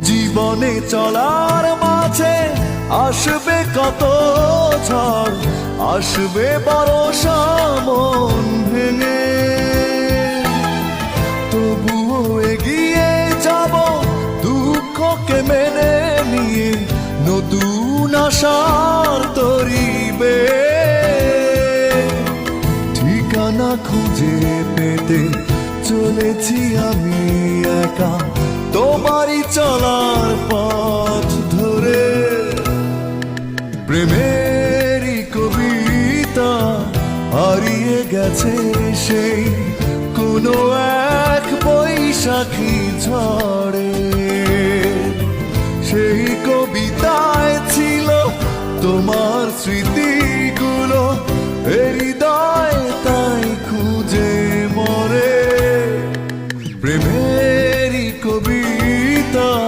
জীবনে চলার মাঝে আসবে কত ঝড়, আসবে বর্ষা মন ভেঙে, তবুও এগিয়ে যাব দুঃখকে মেনে নিয়ে, নতুন আশার তরিবে। ঠিকানা খুঁজে পেতে চলেছি আমি একা, তোমারই চলার পথ ধরে। প্রেমেরই কবিতা হারিয়ে গেছে সেই কোনো